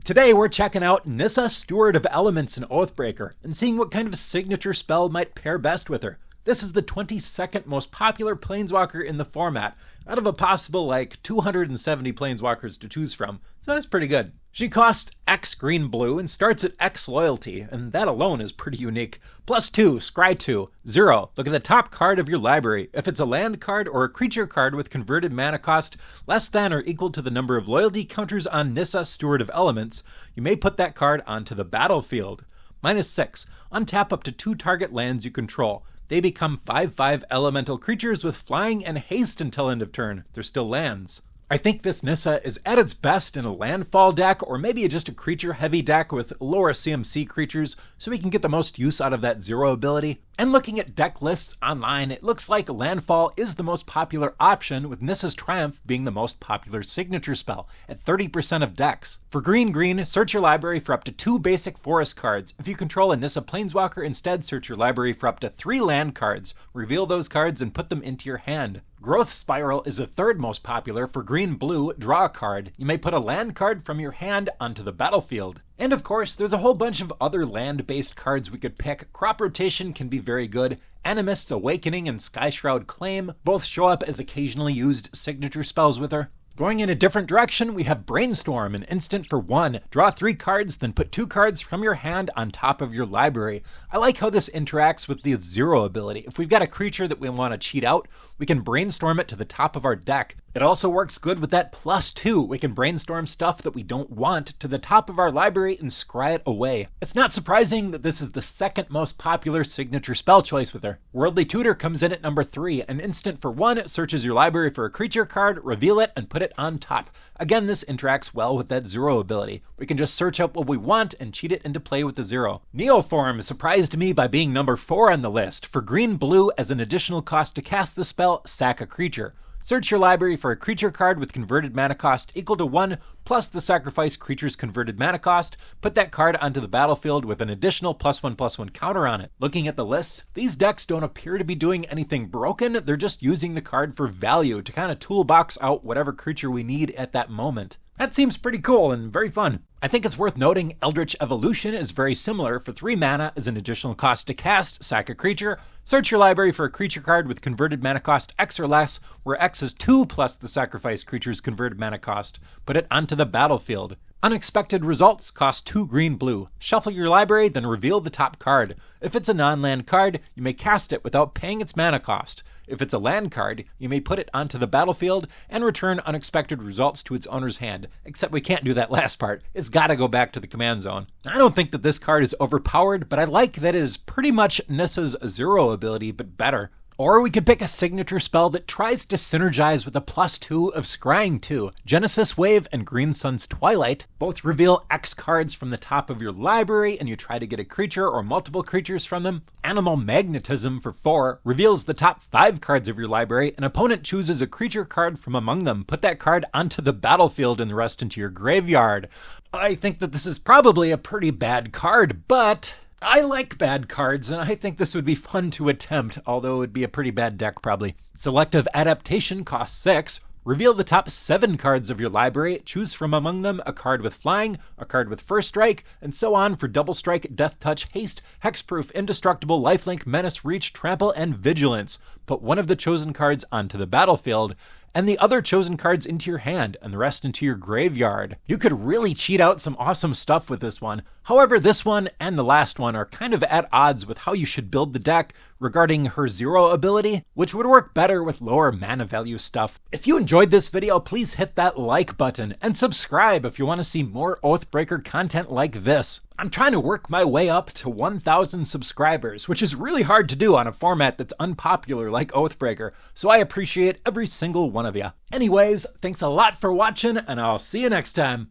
Today we're checking out Nissa, Steward of Elements in Oathbreaker and seeing what kind of signature spell might pair best with her. This is the 22nd most popular planeswalker in the format, out of a possible like 270 planeswalkers to choose from, so that's pretty good. She costs X green blue and starts at X loyalty, and that alone is pretty unique. +2, scry 2, 0. Look at the top card of your library. If it's a land card or a creature card with converted mana cost less than or equal to the number of loyalty counters on Nissa, Steward of Elements, you may put that card onto the battlefield. -6, untap up to 2 target lands you control. They become 5/5 elemental creatures with flying and haste until end of turn. They're still lands. I think this Nissa is at its best in a landfall deck, or maybe just a creature-heavy deck with lower CMC creatures, so we can get the most use out of that 0 ability. And looking at deck lists online, it looks like landfall is the most popular option, with Nissa's Triumph being the most popular signature spell, at 30% of decks. For green, search your library for up to 2 basic forest cards. If you control a Nissa Planeswalker, instead search your library for up to 3 land cards. Reveal those cards and put them into your hand. Growth Spiral is the 3rd most popular. For green-blue, draw a card. You may put a land card from your hand onto the battlefield. And of course, there's a whole bunch of other land-based cards we could pick. Crop Rotation can be very good. Animist's Awakening and Skyshroud Claim both show up as occasionally used signature spells with her. Going in a different direction, we have Brainstorm, an instant for 1. Draw 3 cards, then put 2 cards from your hand on top of your library. I like how this interacts with the 0 ability. If we've got a creature that we want to cheat out, we can brainstorm it to the top of our deck. It also works good with that +2. We can brainstorm stuff that we don't want to the top of our library and scry it away. It's not surprising that this is the 2nd most popular signature spell choice with her. Worldly Tutor comes in at number 3. An instant for 1, it searches your library for a creature card, reveal it, and put it on top. Again, this interacts well with that 0 ability. We can just search up what we want and cheat it into play with the 0. Neoform surprised me by being number 4 on the list. For green-blue, as an additional cost to cast the spell, sack a creature. Search your library for a creature card with converted mana cost equal to 1 plus the sacrifice creature's converted mana cost. Put that card onto the battlefield with an additional +1/+1 counter on it. Looking at the lists, these decks don't appear to be doing anything broken. They're just using the card for value to kind of toolbox out whatever creature we need at that moment. That seems pretty cool and very fun. I think it's worth noting Eldritch Evolution is very similar. For 3 mana as an additional cost to cast, sack a creature. Search your library for a creature card with converted mana cost X or less, where X is 2 plus the sacrifice creature's converted mana cost. Put it onto the battlefield. Unexpected Results cost 2 green-blue. Shuffle your library, then reveal the top card. If it's a non-land card, you may cast it without paying its mana cost. If it's a land card, you may put it onto the battlefield and return Unexpected Results to its owner's hand. Except we can't do that last part. It's gotta go back to the command zone. I don't think that this card is overpowered, but I like that it is pretty much Nissa's 0 ability, but better. Or we could pick a signature spell that tries to synergize with a +2 of Scrying 2. Genesis Wave and Green Sun's Twilight both reveal X cards from the top of your library, and you try to get a creature or multiple creatures from them. Animal Magnetism for 4 reveals the top 5 cards of your library. An opponent chooses a creature card from among them. Put that card onto the battlefield and the rest into your graveyard. I think that this is probably a pretty bad card, but I like bad cards, and I think this would be fun to attempt, although it would be a pretty bad deck probably. Selective Adaptation costs 6. Reveal the top 7 cards of your library. Choose from among them a card with flying, a card with first strike, and so on for double strike, death touch, haste, hexproof, indestructible, lifelink, menace, reach, trample, and vigilance. Put one of the chosen cards onto the battlefield, and the other chosen cards into your hand, and the rest into your graveyard. You could really cheat out some awesome stuff with this one. However, this one and the last one are kind of at odds with how you should build the deck regarding her 0 ability, which would work better with lower mana value stuff. If you enjoyed this video, please hit that like button and subscribe if you want to see more Oathbreaker content like this. I'm trying to work my way up to 1,000 subscribers, which is really hard to do on a format that's unpopular like Oathbreaker, so I appreciate every single one of you. Anyways, thanks a lot for watching, and I'll see you next time.